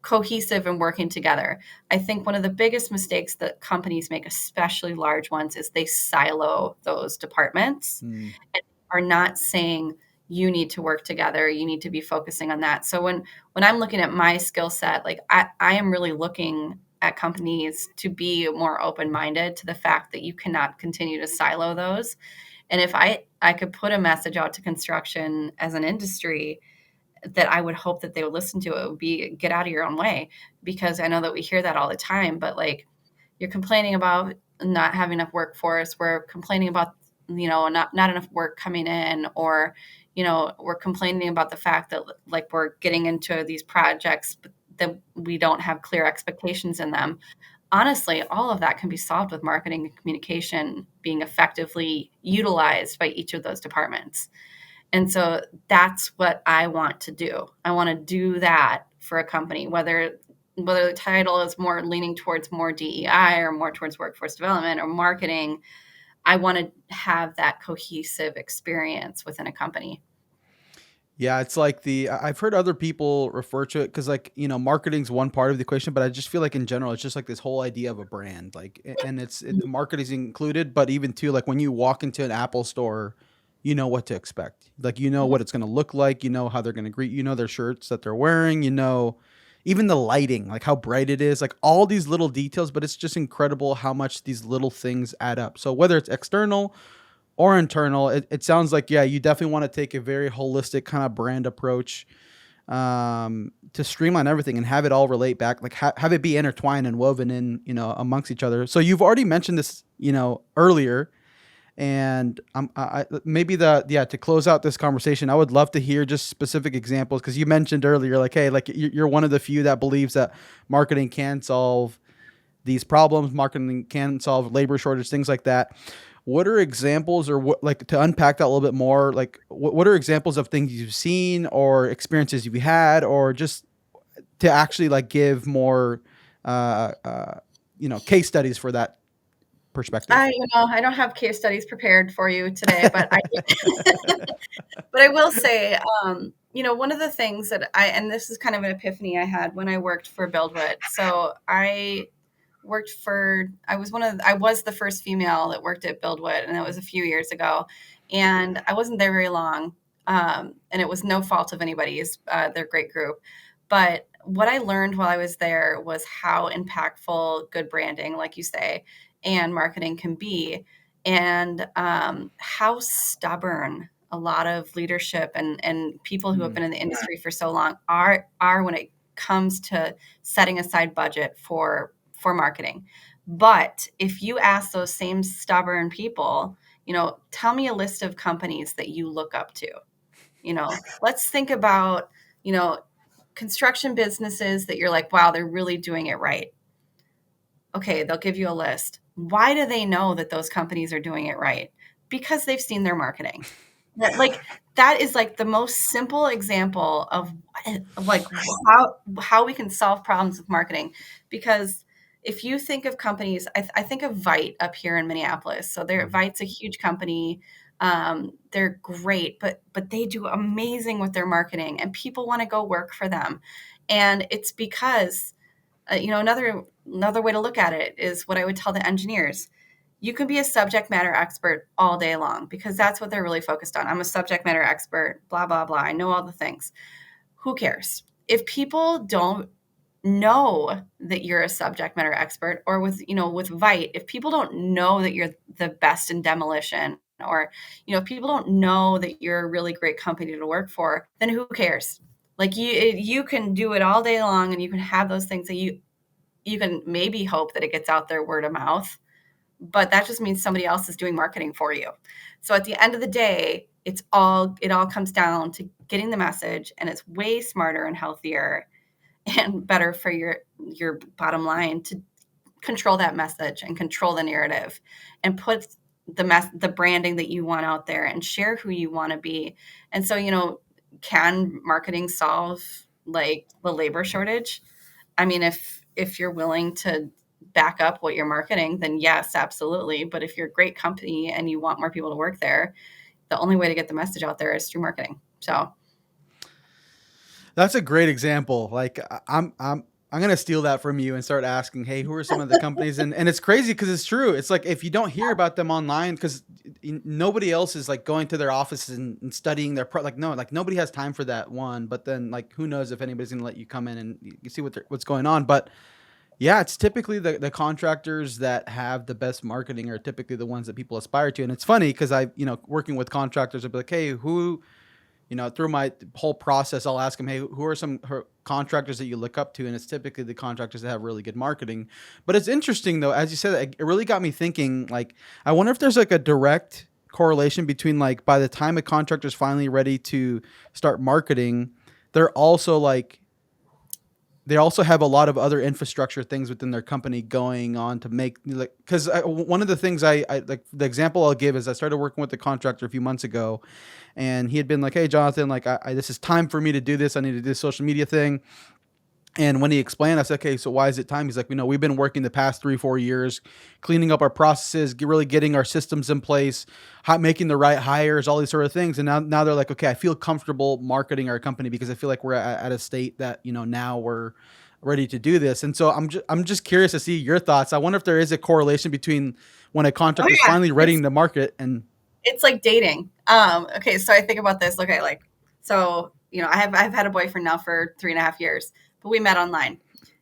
B: cohesive and working together. I think one of the biggest mistakes that companies make, especially large ones, is they silo those departments
A: Mm.
B: and are not saying you need to work together. You need to be focusing on that. So when I'm looking at my skill set, like I am really looking at companies to be more open-minded to the fact that you cannot continue to silo those. And if I could put a message out to construction as an industry that I would hope that they would listen to, it would be get out of your own way, because I know that we hear that all the time, but like you're complaining about not having enough workforce. We're complaining about, not enough work coming in, or, we're complaining about the fact that like we're getting into these projects but that we don't have clear expectations in them. Honestly, all of that can be solved with marketing and communication being effectively utilized by each of those departments. And so that's what I want to do. I want to do that for a company, whether the title is more leaning towards more DEI or more towards workforce development or marketing. I want to have that cohesive experience within a company.
A: Yeah, it's like I've heard other people refer to it because like marketing's one part of the equation, but I just feel like in general it's just like this whole idea of a brand, like and marketing's included, but even too like when you walk into an Apple store, you know what to expect, like
B: Mhm.
A: what it's going to look like, how they're going to greet, their shirts that they're wearing, even the lighting, like how bright it is, like all these little details, but it's just incredible how much these little things add up. So whether it's external or internal, it sounds like, yeah, you definitely want to take a very holistic kind of brand approach, to streamline everything and have it all relate back, like have it be intertwined and woven in, amongst each other. So you've already mentioned this, earlier, and maybe to close out this conversation, I would love to hear just specific examples because you mentioned earlier, like, hey, like you're one of the few that believes that marketing can solve these problems, marketing can solve labor shortage, things like that. What are examples, or what, like, to unpack that a little bit more, like what are examples of things you've seen or experiences you've had, or just to actually like give more, case studies for that perspective?
B: I don't have case studies prepared for you today, but I but I will say, one of the things that and this is kind of an epiphany I had when I worked for BuildWit. So I was the first female that worked at BuildWit, and it was a few years ago, and I wasn't there very long, and it was no fault of anybody's. They're a great group, but what I learned while I was there was how impactful good branding, like you say, and marketing can be, and how stubborn a lot of leadership and people who have
A: Mm.
B: been in the industry for so long are when it comes to setting aside budget for marketing. But if you ask those same stubborn people, tell me a list of companies that you look up to. Let's think about, you know, construction businesses that you're like, wow, they're really doing it right. Okay, they'll give you a list. Why do they know that those companies are doing it right? Because they've seen their marketing. Like, that is like the most simple example of like how we can solve problems with marketing. Because if you think of companies, I think of Vite up here in Minneapolis. So Vite's a huge company. They're great, but they do amazing with their marketing, and people want to go work for them. And it's because another way to look at it is what I would tell the engineers. You can be a subject matter expert all day long because that's what they're really focused on. I'm a subject matter expert, blah, blah, blah. I know all the things. Who cares? If people don't know that you're a subject matter expert, or with Vite, if people don't know that you're the best in demolition, or, if people don't know that you're a really great company to work for, then who cares? Like, you can do it all day long, and you can have those things that you can maybe hope that it gets out there word of mouth, but that just means somebody else is doing marketing for you. So at the end of the day, it all comes down to getting the message, and it's way smarter and healthier and better for your bottom line to control that message and control the narrative and put the branding that you want out there and share who you want to be. And so, can marketing solve like the labor shortage? I mean, if you're willing to back up what you're marketing, then yes, absolutely. But if you're a great company and you want more people to work there, the only way to get the message out there is through marketing. So
A: That's a great example. Like I'm gonna steal that from you and start asking, hey, who are some of the companies? And it's crazy because it's true. It's like if you don't hear about them online, because nobody else is like going to their offices and studying their like no, like nobody has time for that one. But then like who knows if anybody's gonna let you come in and you see what's going on. But yeah, it's typically the contractors that have the best marketing are typically the ones that people aspire to. And it's funny because working with contractors, I'd be like, hey, through my whole process, I'll ask them, hey, who are some contractors that you look up to? And it's typically the contractors that have really good marketing. But it's interesting, though, as you said, it really got me thinking, like, I wonder if there's like a direct correlation between like by the time a contractor's finally ready to start marketing, they're also like, they also have a lot of other infrastructure things within their company going on to make like because one of the things I like the example I'll give is I started working with a contractor a few months ago, and he had been like, hey Jonathan, like this is time for me to do this, I need to do this social media thing. And when he explained, I said, okay, so why is it time? He's like, we've been working the past 3-4 years, cleaning up our processes, really getting our systems in place, making the right hires, all these sort of things. And now they're like, okay, I feel comfortable marketing our company because I feel like we're at a state that, now we're ready to do this. And so I'm just curious to see your thoughts. I wonder if there is a correlation between when a
B: oh
A: contractor is
B: yeah,
A: finally ready to market and
B: it's like dating. Okay, so I think about this. Okay, like, so I've had a boyfriend now for 3.5 years, but we met online,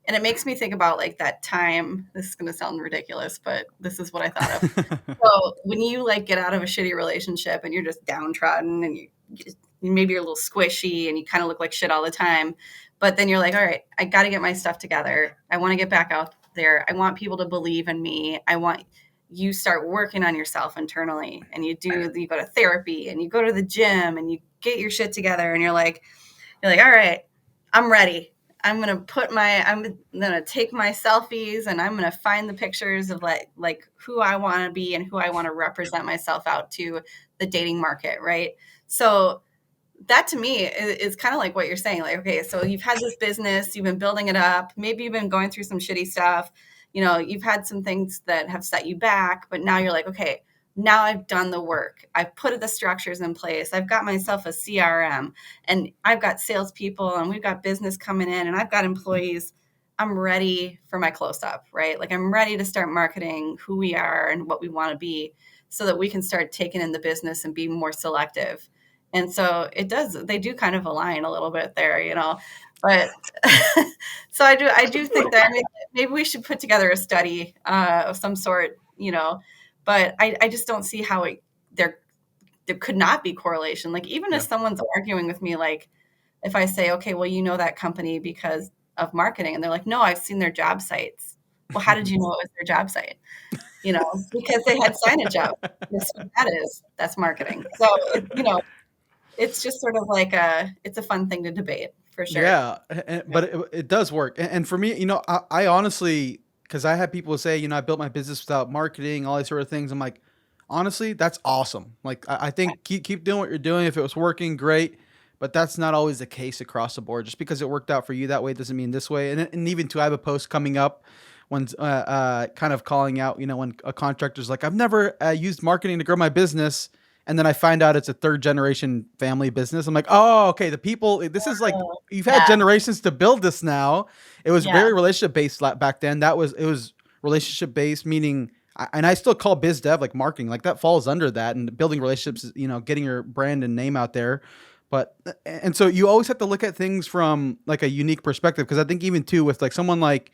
B: and it makes me think about like that time. This is going to sound ridiculous, but this is what I thought of. So when you like get out of a shitty relationship and you're just downtrodden and maybe you're a little squishy and you kind of look like shit all the time, but then you're like, all right, I got to get my stuff together. I want to get back out there. I want people to believe in me. You start working on yourself internally, and you go to therapy and you go to the gym and you get your shit together, and you're like, all right, I'm ready. I'm gonna take my selfies, and I'm gonna find the pictures of like who I want to be and who I want to represent myself out to the dating market, right? So that to me is kind of like what you're saying. Like, okay, so you've had this business, you've been building it up, maybe you've been going through some shitty stuff, you've had some things that have set you back, but now you're like, okay, now I've done the work. I've put the structures in place. I've got myself a CRM, and I've got salespeople, and we've got business coming in, and I've got employees. I'm ready for my close up, right? Like I'm ready to start marketing who we are and what we want to be so that we can start taking in the business and be more selective. And so they do kind of align a little bit there, but so I do think that maybe we should put together a study of some sort, but I just don't see how there there could not be correlation. Like even if
A: Yeah.
B: someone's arguing with me, like if I say, okay, well, that company because of marketing, and they're like, no, I've seen their job sites. Well, how did you know it was their job site? Because they had signage up. That's what that is. That's marketing. So it's just sort of like it's a fun thing to debate for sure.
A: Yeah, but it does work. And for me, I honestly, because I had people say, I built my business without marketing, all these sort of things. I'm like, honestly, that's awesome. Like, I think keep doing what you're doing. If it was working, great. But that's not always the case across the board. Just because it worked out for you that way doesn't mean this way. And even too, I have a post coming up when kind of calling out, when a contractor's like, I've never used marketing to grow my business. And then I find out it's a third generation family business. I'm like, oh, okay. The people, this is like,
B: Oh,
A: you've had
B: yeah,
A: generations to build this now. It was
B: yeah.
A: very relationship based back then. It was relationship based, meaning, and I still call biz dev like marketing, like that falls under that, and building relationships, getting your brand and name out there. But, and so you always have to look at things from like a unique perspective. Cause I think even too, with like someone like,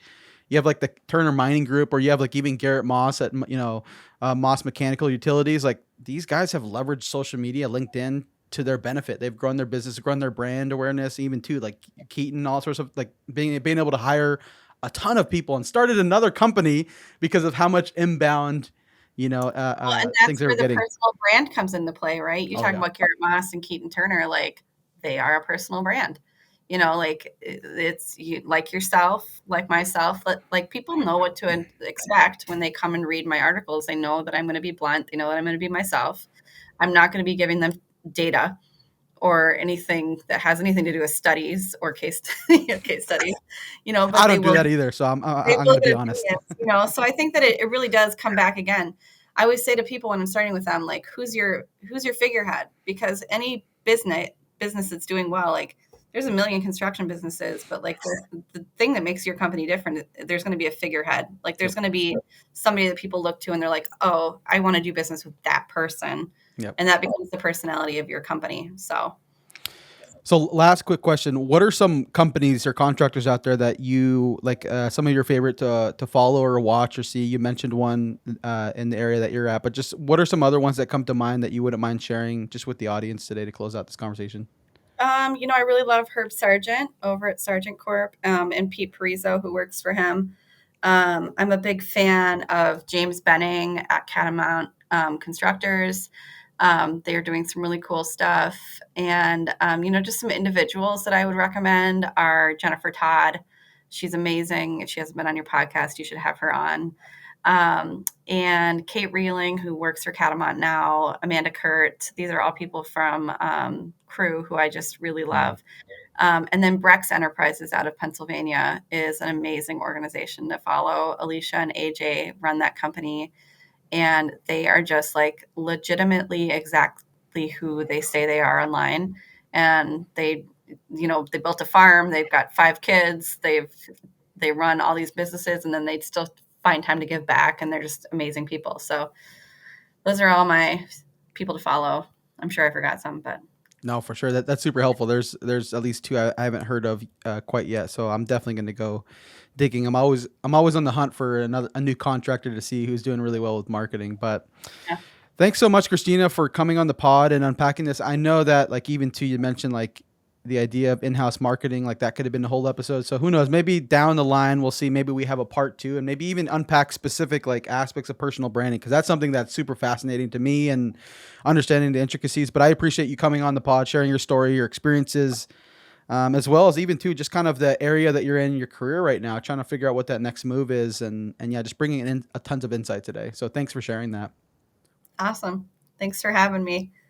A: you have like the Turner Mining Group, or you have like even Garrett Moss at, Moss Mechanical Utilities. Like these guys have leveraged social media, LinkedIn, to their benefit. They've grown their business, grown their brand awareness, even too like Keaton, all sorts of like being able to hire a ton of people and started another company because of how much inbound,
B: Well, and
A: things
B: that's
A: they were
B: where the
A: getting.
B: personal brand comes into play, right? You
A: Oh
B: talk
A: yeah.
B: about Garrett Moss and Keaton Turner, like they are a personal brand. Like it's you, like yourself, like myself. Like people know what to expect when they come and read my articles. They know that I'm going to be blunt. They know that I'm going to be myself. I'm not going to be giving them data or anything that has anything to do with studies or case studies. But
A: I
B: they
A: don't do
B: will
A: that either. So
B: they
A: I'm going
B: will
A: to be
B: get
A: honest.
B: opinions. So I think that it really does come back again. I always say to people when I'm starting with them, like, who's your figurehead? Because any business that's doing well, like there's a million construction businesses, but like the thing that makes your company different, there's going to be a figurehead. Like there's
A: Yep.
B: going to be somebody that people look to and they're like, oh, I want to do business with that person.
A: Yep.
B: And that becomes the personality of your company. So
A: So last quick question. What are some companies or contractors out there that you like, some of your favorite to follow or watch or see? You mentioned one in the area that you're at, but just what are some other ones that come to mind that you wouldn't mind sharing just with the audience today to close out this conversation?
B: I really love Herb Sargent over at Sargent Corp, and Pete Parizo, who works for him. I'm a big fan of James Benning at Catamount Constructors. They are doing some really cool stuff. And, just some individuals that I would recommend are Jennifer Todd. She's amazing. If she hasn't been on your podcast, you should have her on. And Kate Reeling, who works for Catamount now, Amanda Kurt. These are all people from Crew who I just really
A: Mm.
B: love. And then Brex Enterprises out of Pennsylvania is an amazing organization to follow. Alicia and AJ run that company, and they are just like legitimately exactly who they say they are online. And they built a farm. They've got 5 kids. They run all these businesses, and then they still find time to give back. And they're just amazing people. So those are all my people to follow. I'm sure I forgot some, but
A: No, for sure. That's super helpful. There's at least two I haven't heard of quite yet, so I'm definitely going to go digging. I'm always on the hunt for a new contractor to see who's doing really well with marketing. But
B: yeah.
A: thanks so much, Christina, for coming on the pod and unpacking this. I know that like even too, you mentioned like the idea of in-house marketing, like that could have been the whole episode. So who knows? Maybe down the line we'll see. Maybe we have a part two, and maybe even unpack specific like aspects of personal branding, because that's something that's super fascinating to me and understanding the intricacies. But I appreciate you coming on the pod, sharing your story, your experiences, as well as even too just kind of the area that you're in your career right now, trying to figure out what that next move is, and yeah, just bringing in a tons of insight today. So thanks for sharing that.
B: Awesome. Thanks for having me.